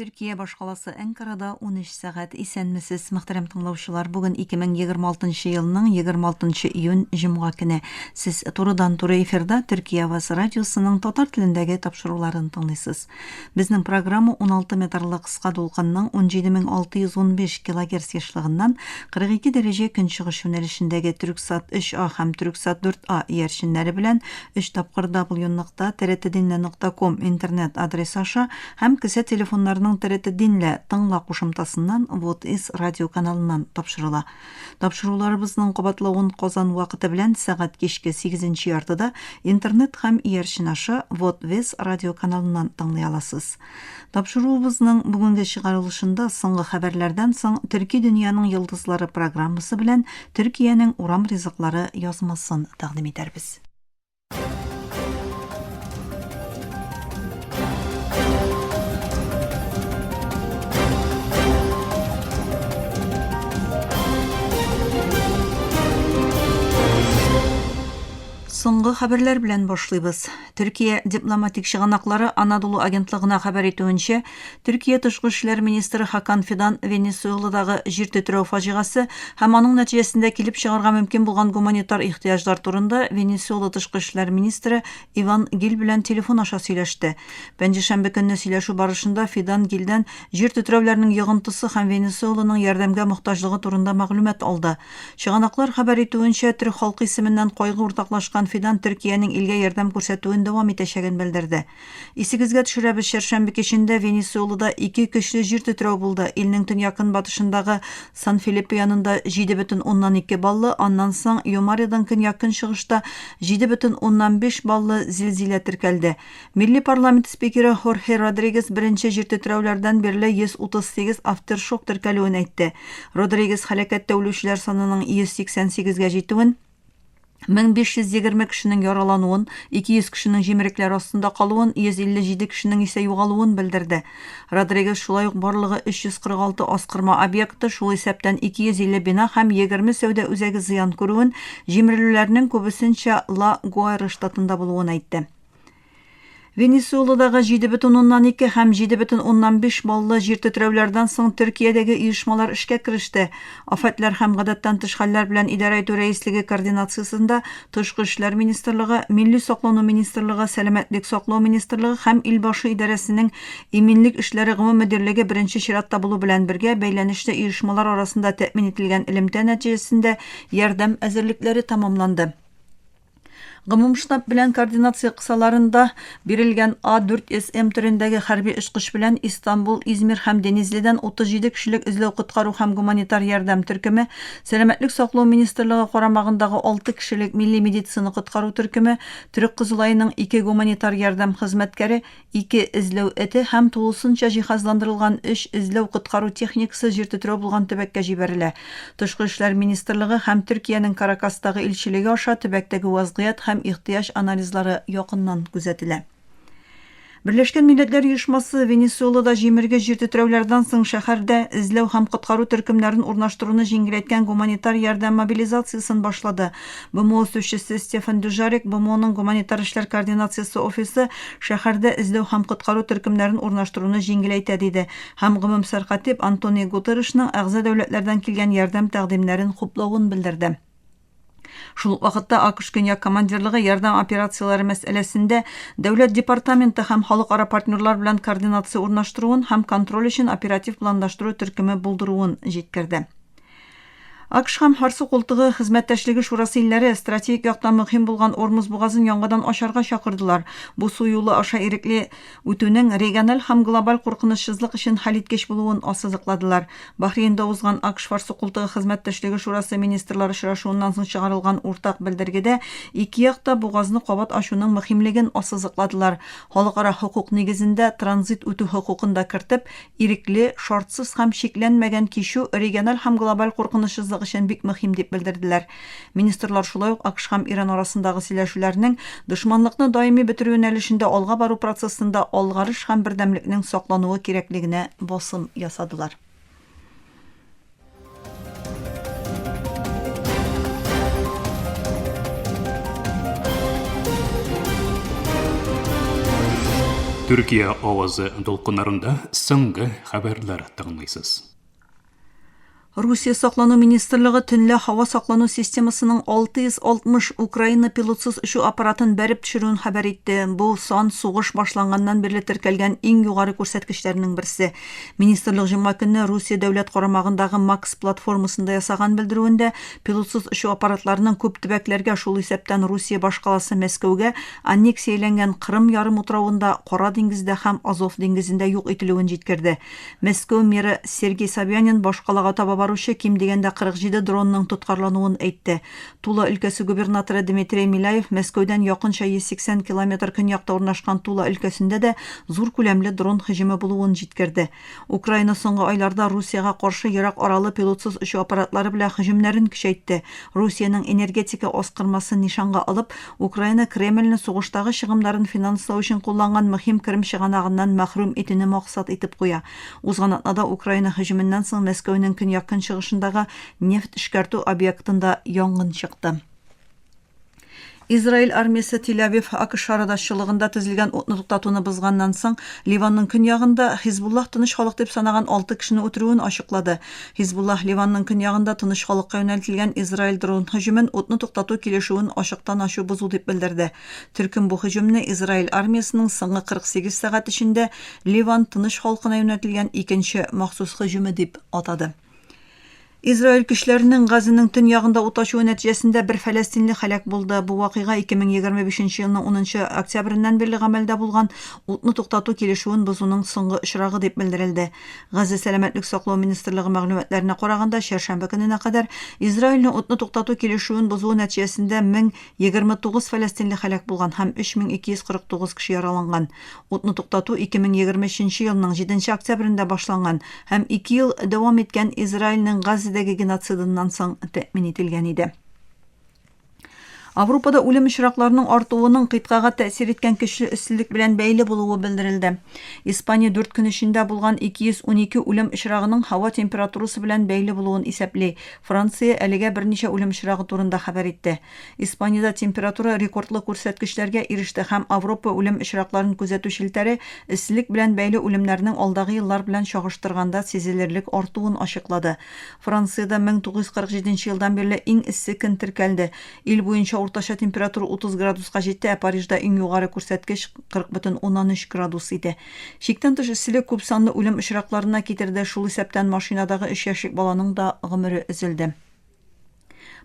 Türkiye башкаласы Анкарада 13 сәгать исәнмесез, мөхтәрәм тыңлаучылар. Бүген 2026 елның 26 июнь җомга көне. Сез турыдан-туры эфирда Төркия Аваз радиосының татар телендәге тапшыруларын тыңлыйсыз. Безнең программа 16 метрлы кыска дулкынның 17615 кГц яшьлегеннән 42 дәрәҗә көнчыгыш юнәлешендәге Түрксат 3А һәм Түрксат 4А иярченнәре белән 3 тапкыр www.trtdinle.com интернет адресы аша һәм кесә телефоннарының TRT Dinle тыңла кушымтасыннан Вот Is радио каналыннан тапшырыла. Тапшыруларыбызның кабатлавын Казан вакыты белән сәгать кичке 8 яртыда интернет һәм иярчен аша Вот Is радио каналыннан тыңлый аласыз. Тапшыруыбызның бүгенге чыгарылышында соңгы хәбәрләрдән соң Төрки дөньяның йолдызлары программасы белән Төркиянең урам ризыклары язмасын тәкъдим итәрбез. Соңгы хәбәрләр белән башлыйбыз. Төркия дипломатик чыганаклары Анадолу агентлыгына хәбәр итүенчә, Төркия тышкы эшләр министры Хакан Фидан Венесуэладагы җир тетрәү фаҗигасы һәм аның нәтиҗәсендә килеп чыгарга мөмкин булган гуманитар ихтыяҗлар турында Венесуэла тышкы эшләр министры Иван Гил белән телефон аша сөйләште. Пәнҗешәмбе көнне сөйләшү барышында Фидан Гилдән җир тетрәүләренең йогынтысы һәм Венесуэланың ярдәмгә мохтаҗлыгы турында мәгълүмат алды. Чыганаклар хәбәр итүенчә, Төрк халкы исеменнән кайгы уртаклашкан Фидан Төркиянең илгә ярдәм күрсәтүен дәвам итәчәген белдерде. Исегезгә төшерәбез, чәршәмбе кичендә Венесуэлада 2 көчле җир тетрәү булды. Илнең төньякын батышындагы Сан-Филиппе янында 7,2 баллы, аннан соң Юмаридан көньяк чыгышта 7,5 баллы зилзилә теркәлде. Милли парламент спикеры Хорхе Родригес беренче җир тетрәүләрдән бирле 138 авторшок теркәлүен әйтте. Родригес һәлакәттә үлүчеләр санының 188-гә җитүен, 1520 кешенең яралануын, 200 кешенең җимерекләр астында калуын, 157 кешенең исә югалуын белдерде. Родригес шулай ук барлыгы 346 аскырма объекты, шул исәптән 250 бина һәм 20 сәүдә үзәге зыян күрүен, җимерелүләрнең күбесенчә Ла Гуайра штатында булуын әйтте. Венесуэладагы 7,2 һәм 7,5 баллы җир тетрәүләрдән соң Төркиядәге оешмалар эшкә кереште. Афәтләр һәм гадәттән тыш хәлләр белән идарә итү рәислеге координациясендә Тышкы эшләр министрлыгы, Милли саклану министрлыгы, Сәламәтлек саклау министрлыгы һәм Илбашы идарәсенең иминлек эшләре гомум мөдирлеге беренче чиратта булу белән бергә бәйләнештә оешмалар арасында тәэмин ителгән элемтә нәтиҗәсендә ярдәм әзерлекләре тамамланды. Гомум штаб белән координация кысаларында бирелгән А4СМ төрендәге хәрби очкыч белән Истанбул, Измир һәм Денизлидән 37 кешелек эзләү коткару һәм гуманитар ярдәм төркеме, Сәламәтлек саклау министрлыгы карамагындагы 6 кешелек милли медицина коткару төркеме, Төрек Кызылайының 2 гуманитар ярдәм хезмәткәре, 2 эзләү эте һәм тулысынча җиһазландырылган 3 эзләү коткару техникасы җир тетрәү булган төбәккә җибәрелә. Тышкы эшләр министрлыгы һәм Төркиянең Каракастагы илчелеге аша төбәктәге вазгыять һәм ихтыяҗ анализлары якыннан күзәтелә. Берләшкән Милләтләр Оешмасы Венесуэлада җимерге җир тетрәүләрдән соң шәһәрдә эзләү һәм коткару төркемнәрен урнаштыруны җиңеләйткән гуманитар ярдәм мобилизациясын башлады. БМО сөючесе Стефан Дюжарик, БМОның гуманитар эшләр координациясе офисы шәһәрдә эзләү һәм коткару төркемнәрен урнаштыруны җиңеләйтә диде һәм гомумсәр хатип Антонио Гутерришның әгъза дәүләтләрдән килгән ярдәм тәкъдимнәрен хуплавын белдерде. Шул вакытта АКШ Көньяк командирлыгы ярдәм операцияләре мәсьәләсендә дәүләт департаменты һәм халыкара партнерлар белән координация урнаштыруын һәм контроль өчен оператив планлаштыру төркеме булдыруын җиткерде. АКШ һәм Харсы култыгы хезмәттәшлеге шурасы илләре стратегик яктан мөһим булган Ормуз бугазын яңадан ачарга чакырдылар. Бу су юлы аша ирекле үтүнең региональ һәм глобаль куркынычсызлык өчен хәлиткеч булуын ассызыкладылар. Бахрейнда узган АКШ Харсы култыгы хезмәттәшлеге шурасы министрлары очрашуыннан соң чыгарылган уртак белдергедә ике якта бугазны кабат ачуның мөһимлеген ассызыкладылар. Халыкара хукук нигезендә транзит үтү хукукын да кертеп, ирекле, шартсыз һәм шикләнмәгән кичү региональ һәм глобаль куркынычсызлык өчен бик мөһим дип белдерделәр. Министрлар шулай ук АКШ һәм Иран арасындагы сөйләшүләрнең дошманлыкны даими бетерү юнәлешендә алга бару процессында алгарыш һәм бердәмлекнең саклануы кирәклегенә басым ясадылар. Türkiye Ovazı dolqınlarında соңғы хәбәрләр тыңлайсыз. Русия саклану министрлыгы төнлә һава саклану системасының 660 Украина пилотсыз ұшу аппаратын бәреп төшерүен хәбәр итте. Бу сан сугыш башланганнан бирле теркәлгән иң югары күрсәткечләрнең берсе. Министрлык җомга көнне Русия дәүләт карамагындагы МАКС платформасында ясаган белдерүендә пилотсыз ұшу аппаратларының күп төбәкләргә, шул исәптән Русия башкаласы Мәскәүгә, аннексияләнгән Крым ярым утравында, Кара диңгездә һәм Азов диңгезендә юк ителүен җиткерде. Мәскәү мэры Сергей Собянин башкалага таба баручы ким дигәндә 47 дронның тоткарлануын әйтте. Тула өлкәсе губернаторы Дмитрий Миляев Мәскәүдән якынча 180 километр көньякта урнашкан Тула өлкәсендә дә зур күләмле дрон һөҗүме булуын җиткерде. Украина соңгы айларда Русиягә каршы ерак аралы пилотсыз ұшу аппаратлары белән һөҗүмнәрен көчәйтте. Русиянең энергетика аскырмасын нишанга алып, Украина Кремльне сугыштагы чыгымнарын финанслау өчен кулланган мөһим кирим чыганагыннан мәхрүм итүне максат итеп куя. Узган атнада Украина һөҗүменнән соң Мәскәүнең көньяк чыгышындагы нефт эшкәртү объектында янгын чыкты. Израиль армиясы Тель-Авив АКШ шарadaşчылыгында төзелгән утны туктатуны бозганнан соң Ливанның көньягында Хизбуллах тыныч халык дип санаган 6 кешене үтерүен ачыклады. Хизбуллах Ливанның көньягында тыныч халыкка юнәлтелгән Израиль дрон һөҗүмен утны туктату килешүен ачыктан ачу бозу дип белдерде. Төркем бу һөҗүмне Израиль армиясының соңгы 48 сәгать эчендә Ливан тыныч халкына юнәлтелгән икенче махсус һөҗүме дип атады. Израиль көчләренең Газаның төньягында ут ачуы нәтиҗәсендә бер фәләстинле һәлак булды. Бу вакыйга 2025 елның 10 октябреннән бирле гамәлдә булган утны туктату килешүен бозуның соңгы очрагы дип белдерелде. Газа сәламәтлек саклау министрлыгы мәгълүматларына караганда, шәршәмбе көненә кадәр Израильнең утны туктату килешүен бозуы нәтиҗәсендә 1029 фәләстинле һәлак булган һәм 3249 кеше яраланган. Утны туктату 2023 елның 7 октябрендә башланган һәм 2 ел дәвам иткән Израильнең Газадагы геноцидыннан соң тәэмин ителгән иде. Авропада үлем очракларының артуының кыйткага тәэсир иткән көчле өстенлек белән бәйле булуы белдерелде. Испания 4 көн эчендә булган 212 үлем очрагының һава температурасы белән бәйле булуын исәпли. Франция әлегә берничә үлем очрагы турында хәбәр итте. Испаниядә температура рекордлы күрсәткечләргә иреште һәм Авропа үлем очракларын күзәтү шелтәре өстенлек белән бәйле үлемнәрнең алдагы еллар белән чагыштырганда сизелерлек артуын ачыклады. Франциядә 1947 елдан бирле иң эссе көн теркәлде. Ил буенча уртача температура 30 градуска җитте, Парижда иң югары күрсәткеч 40,13 градус иде. Шиктән тыш эсселек күп санлы үлем очракларына китерде, шул исәптән машинадагы 3 яшьлек баланың да гомере өзелде.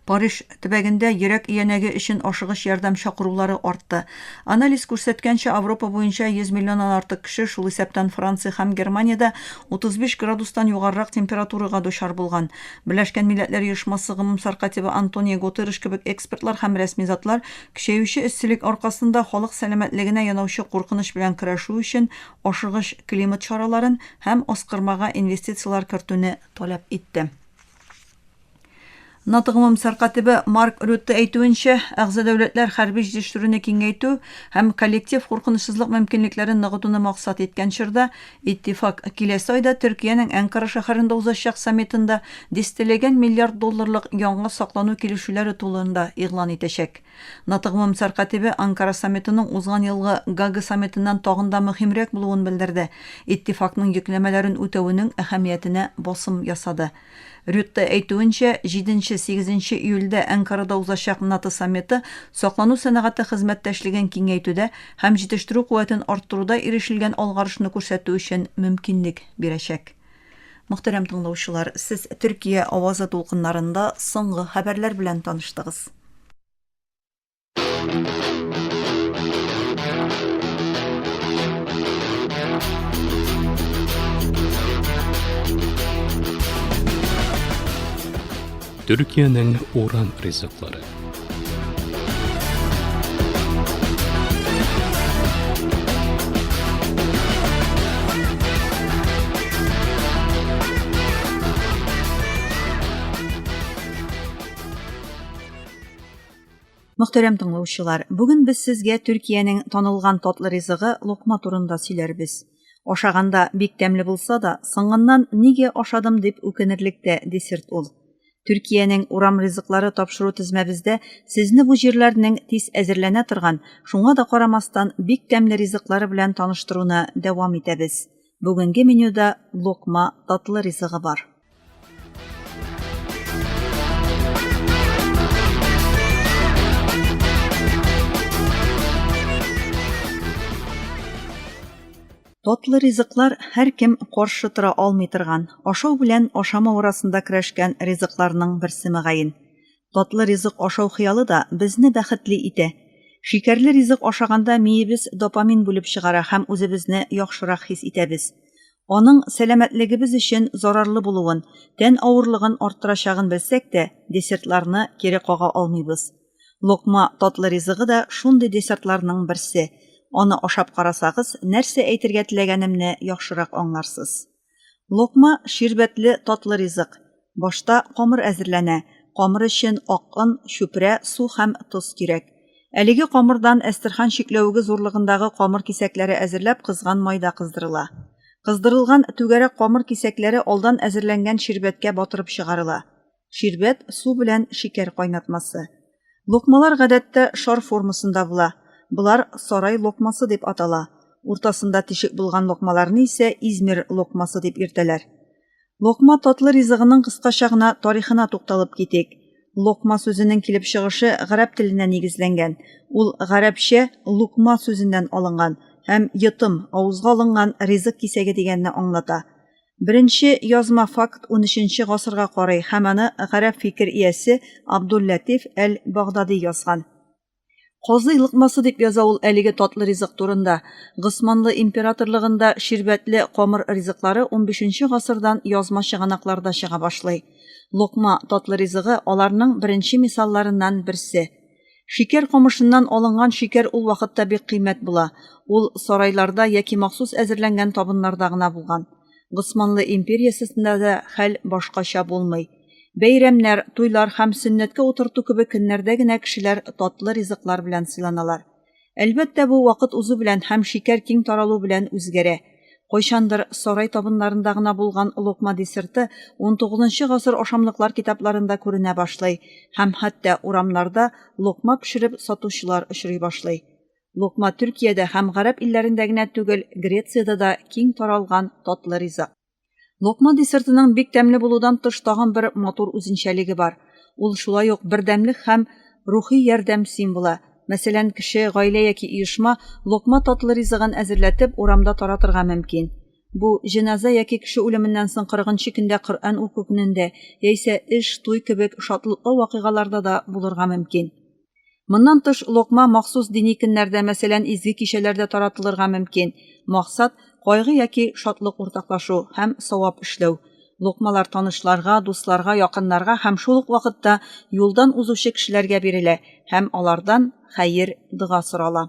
Париж төбәгендә йөрәк иянәге өчен ашыгыч ярдәм чакырулары артты. Анализ күрсәткәнчә, Авропа буенча 100 миллионнан артык кеше, шул исәптән Франция һәм Германиядә 35 градустан югарырак температурага дучар булган. Берләшкән Милләтләр Оешмасы гомумсар катибы Антонио Гутерриш кебек экспертлар һәм рәсми затлар көчәюче эсселек аркасында халык сәламәтлегенә янаучы куркыныч белән көрәшү өчен ашыгыч климат чараларын һәм аскырмага инвестициялар кертүне таләп итте. НАТО гомумсар катибы Марк Рютте әйтүенчә, әгъза дәүләтләр хәрби җитештерүне киңәйтү һәм коллектив куркынычсызлык мөмкинлекләрен ныгытуны максат иткән чорда, иттифак киләсе айда Төркиянең Әнкара шәһәрендә узачак саммитында $100 миллиард яңа саклану килешүләре тулында игълан итәчәк. НАТО гомумсар катибы Анкара саммитының узган елгы Гага саммитыннан тагын да мөһимрәк булуын белдерде. Иттифакның йөкләмәләрен үтәүнең әһәмиятенә басым ясады. Рютте әйтүенчә, 7-8 июльдә Әнкарада узачак НАТО саммиты саклану сәнәгате хезмәттәшлеген киңәйтүдә һәм җитештерү куәтен арттыруда ирешелгән алгарышны күрсәтү өчен мөмкинлек бирәчәк. Мөхтәрәм тыңлаучылар, сез Төркия авазы тулкыннарында соңгы хәбәрләр белән таныштыгыз. Türkiye'nin uran rızıkları. Мөхтәрәм тыңлаучылар, бүген без сезгә Төркиянең танылган татлы ризыгы лукма турында сөйләрбез. Ашаганда бик тәмле булса да, соңыннан нигә ашадым дип үкенерлек тә десерт ул. Türkiye'нең урам ризыклары тапшыру тезмәбездә сезне бу җирләрнең тиз әзерләнә торган, шуңа да карамастан бик тәмле ризыклары белән таныштыруны дәвам итәбез. Бүгенге менюда локма татлы ризыгы бар. Татлы ризыклар һәркем каршы тора алмый торган, ашау белән ашамау арасында көрәшкән ризыкларның берсе мөгаен. Татлы ризык ашау хыялы да безне бәхетле итә. Шикәрле ризык ашаганда миебез допамин бүлеп чыгара һәм үзебезне яхшырак хис итәбез. Аның сәламәтлегебез өчен зарарлы булуын, тән авырлыгын арттырачагын белсәк тә, десертларны кире кага алмыйбыз. Локма татлы ризыгы да шундый десертларның берсе. Аны ашап карасагыз, нәрсә әйтергә теләгәнемне яхшырак аңларсыз. Локма ширбәтле татлы ризык. Башта камыр әзерләнә. Камыр өчен ак он, чүпрә, су һәм тоз кирәк. Әлеге камырдан әстерхан шикләвеге зурлыгындагы камыр кисәкләре әзерләп кызган майда кыздырыла. Кыздырылган түгәрәк камыр кисәкләре алдан әзерләнгән ширбәткә батырып чыгарыла. Ширбәт су белән шикәр кайнатмасы. Локмалар гадәттә шар формасында була. Булар сарай локмасы дип атала. Уртасында тишек булган локмаларны исә Измир локмасы дип йөртәләр. Локма татлы ризыгының кыскача гына тарихына тукталып китик. Локма сүзенең килеп чыгышы гарәп теленә нигезләнгән. Ул гарәпчә лукма сүзеннән алынган һәм йотым, авызга алынган ризык кисәге дигәнне аңлата. Беренче язма факт 13-нче гасырга карый һәм аны гарәп фикер иясе Абдул-Латиф әл-Багдади язган. Казый лыкмасы дип яза ул әлеге татлы ризык турында. Госманлы императорлыгында ширбәтле камыр ризыклары 15-нче гасырдан язма чыганакларда чыга башлый. Локма татлы ризыгы аларның беренче мисалларыннан берсе. Шикәр камышыннан алынган шикәр ул вакытта бик кыйммәт була. Ул сарайларда яки махсус әзерләнгән табыннарда гына булган. Госманлы империясында да хәл башкача булмый. Бәйрәмнәр, туйлар һәм сөннәткә утырту кебек көннәрдә генә кешеләр татлы ризыклар белән сыйланалар. Әлбәттә бу вакыт узу белән һәм шикәр киң таралу белән үзгәрә. Кайчандыр сарай табыннарында гына булган локма десерты 19-нчы гасыр ашамлыклар китапларында күренә башлый һәм хәтта урамнарда локма пешереп сатучылар очрый башлый. Локма Төркиядә һәм гарәп илләрендә генә түгел, Грециядә дә киң таралган татлы ризык. Локма десертының бик тәмле булудан тыш тагын бер матур үзенчәлеге бар. Ул шулай ук бердәмлек һәм рухи ярдәм символы. Мәсәлән, кеше, гаилә яки оешма локма татлы ризыгын әзерләтеп урамда таратырга мөмкин. Бу җеназа яки кеше үлеменнән соң 40-нчы көндә Коръән уку көнендә, яисә эш, туй кебек шатлыклы вакыйгаларда да булырга мөмкин. Моннан тыш локма махсус дини көннәрдә, мәсәлән, изге кичәләрдә таратылырга мөмкин. Максат кайгы яки шатлык уртаклашу һәм савап эшләү. Локмалар танышларга, дусларга, якыннарга һәм шул ук вакытта юлдан узучы кешеләргә бирелә һәм алардан хәер, дуга сорала.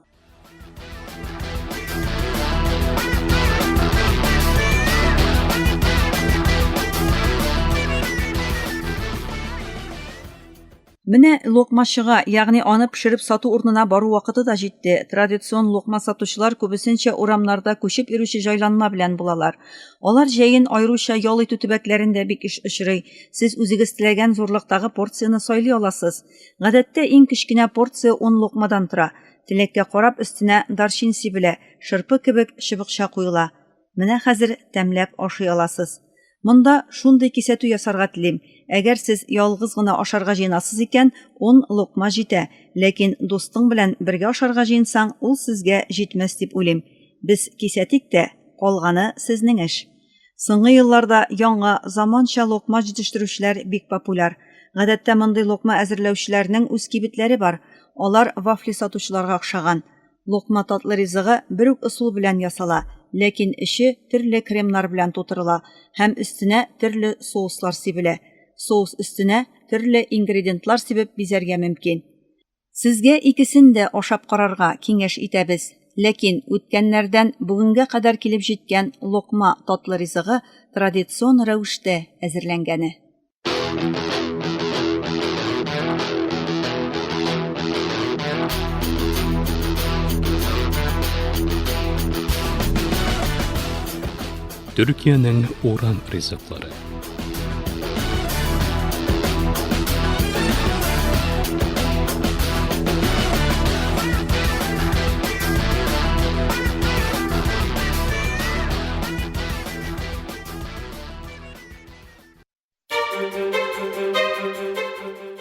Менә локмачыга, ягъни аны пешереп сату урынына бару вакыты да җитте. Традицион локма сатучылар күбесенчә урамнарда күчеп йөрүче җайланма белән булалар. Алар җәен аеруча ял итү төбәкләрендә бик иш очрый. Сез үзегез теләгән зурлыктагы порцияны сайлый аласыз. Гадәттә иң кечкенә порция 10 локмадан тора. Теләккә карап өстенә дарчин сибелә, шырпы кебек чыбыкча куела. Менә хәзер тәмләп ашый аласыз. Монда шундый кисәтү ясарга телим. Әгәр сез ялгыз гына ашарга җыенасыз икән, 10 локма җитә. Ләкин дустың белән бергә ашарга җыенсаң, ул сезгә җитмәс дип уйлыйм. Без кисәтик тә, калганы сезнең эш. Соңгы елларда яңа заманча локма җитештерүчеләр бик популяр. Гадәттә мондый локма әзерләүчеләрнең үз кибетләре бар. Алар вафли сатучыларга охшаган. Локма татлы ризыгы бер үк ысул белән ясала, ләкин эче төрле кремнар белән тутырыла һәм өстенә төрле соуслар сибелә. Соус өстенә төрле ингредиентлар сибеп бизәргә мөмкин. Сезгә икесен дә ашап карарга киңәш итәбез. Ләкин үткәннәрдән бүгенгә кадәр килеп җиткән локма татлы ризыгы традицион рәвештә әзерләнгәне. Төркиянең уран ризыклары.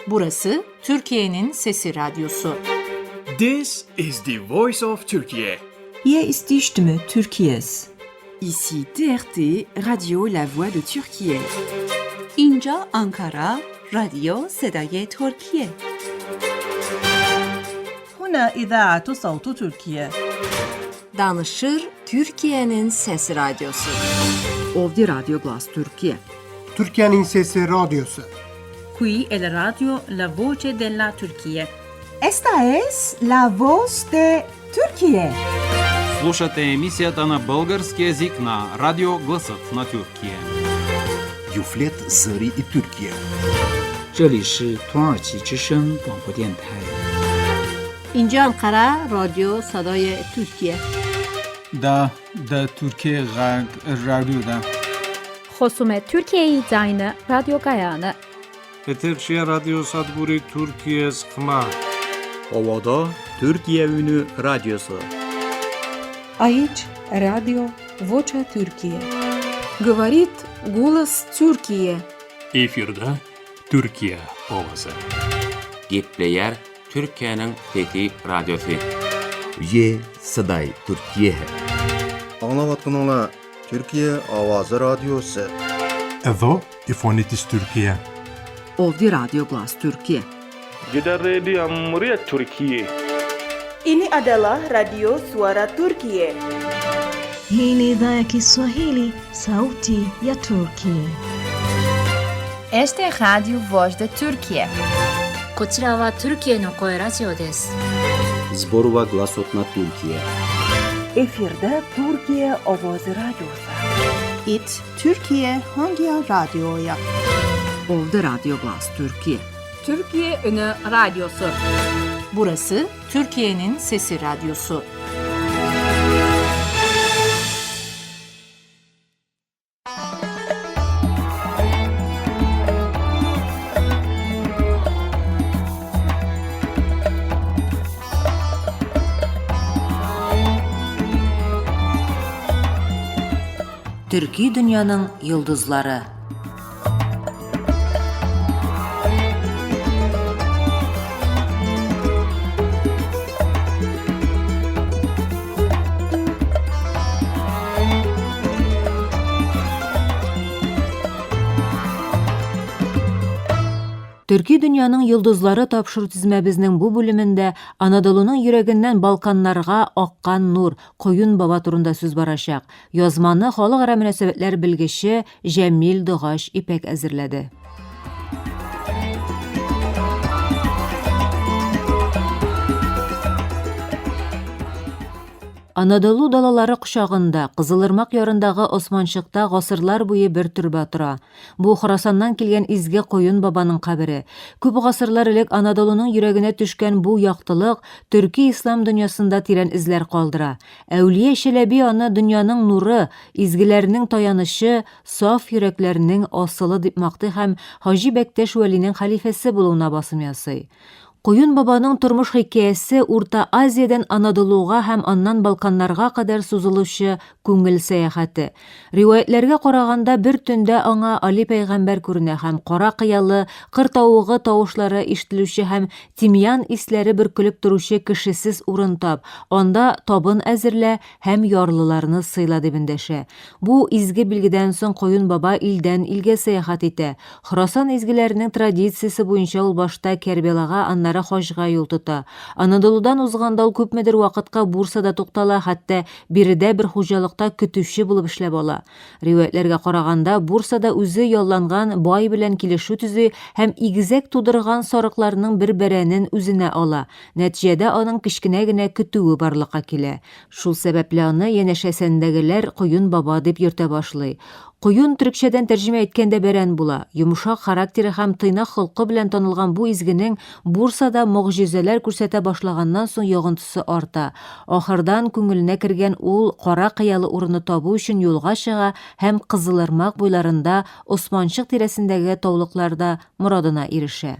Burası Türkiye'nin Sesi Radyosu. This is the voice of Turkey. Hier ist die Stimme Türkiye's. Ici TRT, Radio La Voix de Türkiye. اینجا آنکارا رادیو صدای ترکیه. هنا إذاعة صوت تركيا. Danışır Türkiye'nin Sesi Radyosu. Ovdi Radio Glas Türkiye. Türkiye'nin Sesi Radyosu. Qui è la radio La Voce della Turquía. Esta es la voz de Turquía. Слушате емисията на български език на Радио Гласът на Тюркия. Юфлет Зари и Türkiye. 这里是土耳其之声广播电台。 اینجا انقره رادیو صدای ترکیه. دا Türkiye Radyo'da. خصوم ترکیه زاین رادیو گایانه. Eterçiye Radyo Sadburi Türkiye Sıkma. Ovada Türkiye Ünü Radyosu. Aici Radio Vocea Türkiye. Говорит голос Türkiye. Efirde Türkiye Ovası. Gepleyer Türkiye'nin Fethi Radyosu. Ye Saday Türkiye. Anlavatkanlar Türkiye Avazı Radyosu. Evo İfonitis Türkiye. Ovdi Radio Glas Türkiye. Kita Radio Muria Türkiye. Ini adalah Radio Suara Turkiye. Hii ni idhaa ya Kiswahili, sauti ya Turkiye. Este es Radio Voz de Türkiye. こちらはトルキエの声ラジオです。 Zborova Glasot na Türkiye. Efirde Türkiye Ovozi Radyosu. It Türkiye Hangi Radyo'ya? Ovdi Radio Glas Türkiye. Türkiye Ünü Radyosu. Burası Türkiye'nin Sesi Radyosu. Türkiye dünyanın yıldızları. Türkiye dünyanın yıldızları tapşırı tizmemizin bu bölümünde Anadolu'nun yüreğinden Balkanlarga akkan nur, Koyun Baba turunda söz baraşaq. Yazmanı Halkara Münasebetler bilgisi Cemil Dığaş İpek әзірледі. Anadolu dalaları kuşağında, Kızılırmak yarındağı Osmanşıkta ғасырлар boyu bir türbe tura. Bu Xorasandan kelgen izge Koyun Babanın kabiri. Köp ғасырлар elek Anadolu'nun yüreğine düşken bu yaktılık, Türkiye İslam dünyasında tiren izler kaldıra. Evliye Şelebi anı dünyanın nuru, izgilerinin tayanışı, saf yüreklerinin asılı dipmakti hem Hacı Bektaş Veli'nin halifesi buluna basım yasay. Koyun Baba'nın turmuş hikayesi Orta Aziyadan Anadolu'ga hem andan Balkanlarga kadar suzuluşu көңіл сәяхәте. Риваятlerге караганда bir tünde аңа Ali Peygamber күренә hem кара кыялы, кыр тавыгы тавышлары ишетелүче hem тимьян исләре бөркелеп торучы кешесез урын тап. Анда табын әзерлә hem ярлыларны сыйла дип эндәшә. Бу изге билгедән соң Koyun Baba илдән илгә сәяхәт итә. Хорасан изгеләренең традициясе буенча ул башта Кәрбелага, аннары Хаҗга юл тота. Анадолудан узганда ул күпмедер вакытка Бурсада туктала, хәтта биредә бер хуҗалыкта көтүче булып эшләп ала. Риваятләргә караганда Бурсада үзе ялланган бай белән килешү төзү һәм игезәк тудырган сарыкларның бер бәрәнен үзенә ала. Нәтиҗәдә аның кичкенә генә көтүе барлыкка килә. Шул сәбәпле аны янәшәсендәгеләр Koyun Baba дип йөртә башлый. Koyun türkçədən tərcümə etkəndə bərən bula. Yumuşaq xarakteri həm tıynak xılqı bilən tanılğan bu izginin Bursada muğjizələr күрсәтә башлаганнан соң йогынтысы арта. Ахырдан күңеленә кергән ул кара кыялы урынны табу өчен юлга чыга һәм Кызылырмак буйларында Османчык тирәсендәге таулыкларда морадына ирешә.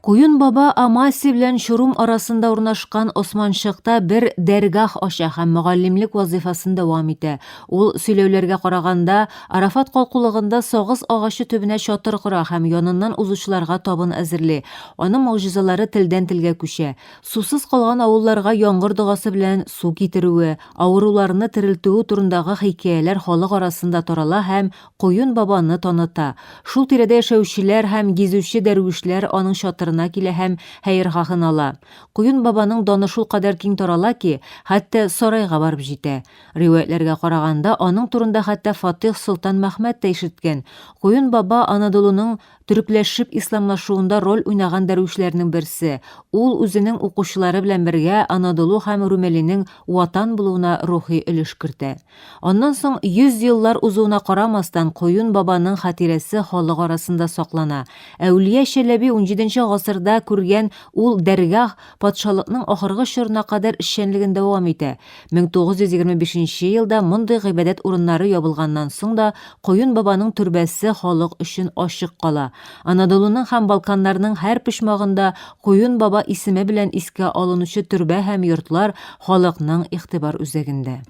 Куюн баба Амаси белән Шурум арасында урнашкан Османчыкта бер дәргах ача һәм мөгаллимлек вазифасын дәвам итә. Ул сөйләүләргә караганда Арафат калкулыгында сагыз агачы төбенә чатыр кора һәм яныннан узучыларга табын әзерли. Аның могҗизалары телдән телгә күчә. Сусыз калган авылларга яңгыр дугасы белән су китерүе, авыруларны терелтүе турындагы хикәяләр халык арасында тарала һәм Куюн бабаны таныта. Шул тирәдә яшәүчеләр һәм гизүче дәрвишләр аның чатырына килә һәм хәер-хахын ала. Куюн бабаның даны шул кадәр киң тарала ки, хәтта сарайга барып җитә. Риваятләргә караганда, аның турында хәтта Фатих Солтан Мәхмәт тә ишеткән. Куюн баба Анадолуның төркләшеп исламлашуында роль уйнаган дәрвишләрнең берсе. Ул үзенең укучылары белән бергә Анадолу һәм Румелинең ватан булуына рухи өлеш кертә. Аннан соң 100 еллар узуына карамастан Куюн бабаның хатирәсе халык арасында саклана. Әүлия Чәләби 17-нче гасырда күргән ул дәргах патшалыкның ахыргы чорына кадәр эшчәнлеген дәвам итә. 1925 елда мондый гыйбадәт урыннары ябылганнан соң да Куюн бабаның төрбәсе халык өчен ачык кала. Анадолуның һәм Балканнарның һәр почмагында Куюн баба исеме белән искә алынучы төрбә һәм йортлар халыкның игътибар үзәгендә.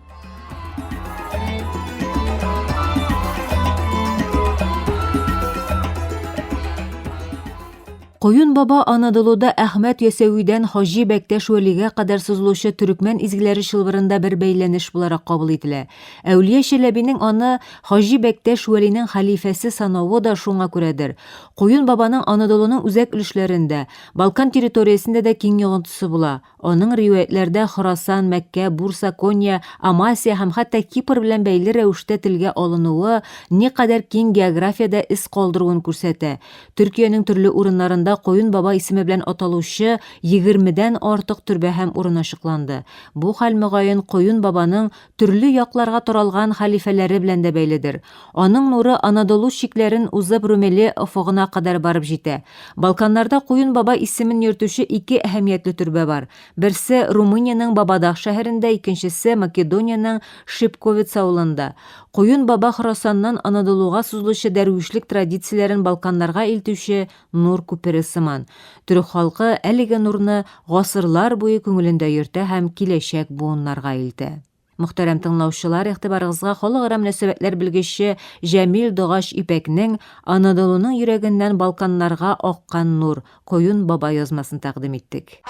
Куюн баба Анадолуда Әхмәт Ясәвидән Хаҗи Бәктәш Вәлигә кадәр сузылучы төрекмән изгеләре чылбырында бер бәйләнеш буларак кабул ителә. Әүлия Чәләбинең аны Хаҗи Бәктәш Вәлинең хәлифәсе санавы да шуңа күрәдер. Куюн бабаның Анадолуның үзәк өлешләрендә, Балкан территориясендә дә киң йогынтысы була. Аның риваятләрдә Хорасан, Мәккә, Бурса, Коня, Амасия һәм хәтта Кипр белән бәйле рәвештә телгә алынуы никадәр киң географиядә из калдыруын күрсәтә. Төркиянең төрле урыннарында Куюн баба исеме белән аталучы 20дән артык төрбә һәм урын ачыкланды. Бу хәл мөгаен Куюн бабаның төрле якларга таралган хәлифәләре белән дә бәйледер. Аның нуры Анадолу чикләрен узып Румели офыгына кадәр барып җитә. Балканнарда Куюн баба исемен йөртүче 2 әһәмиятле төрбә бар. Берсе Румыниянең Бабадах шәһәрендә, икенчесе Македониянең Шипковиц авылында. Куюн баба Хорасаннан Анадолуга сузылучы дәрвишлек традицияләрен Балканнарга илтүче нур күпере сыман. Түрек халкы әлеге нурны гасырлар буе күңелендә йөртә һәм киләчәк буыннарга илтә. Мөхтәрәм тыңлаучылар, игътибарыгызга халыкара мөнәсәбәтләр белгече Җәмил Догач Ипәкнең Анадолуның йөрәгеннән Балканнарга аккан нур Куюн баба язмасын тәкъдим иттек.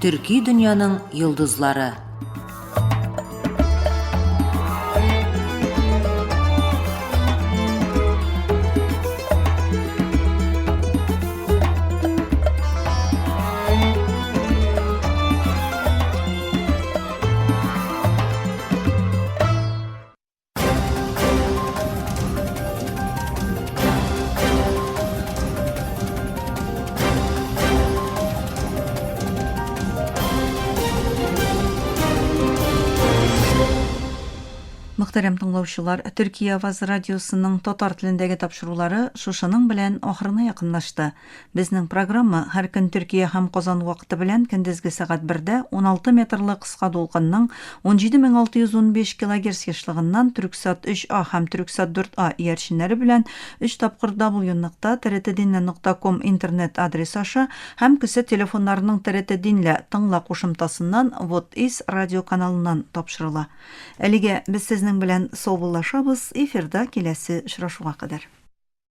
Төрки дөньяның йолдызлары. Мөхтәрәм тыңлаучылар, Төркия Аваз радиосының татар телендәге тапшырулары шушының белән ахырына якынлашты. Безнең программа һәр көн Төркия һәм Казан вакыты белән көндезге сәгать 1дә 16 метрлы кыска дулкынның 17615 кГц ешлыгыннан Түрксат 3А һәм Түрксат 4А иярченнәре белән 3 тапкыр www.trtdinle.com интернет адресы аша һәм кесе телефоннарының TRT Dinle тыңла кушымтасыннан WhatIs радио каналыннан тапшырыла. Әлегә без сезнең белән саубуллашабыз, эфирда киләсе очрашуга кадәр.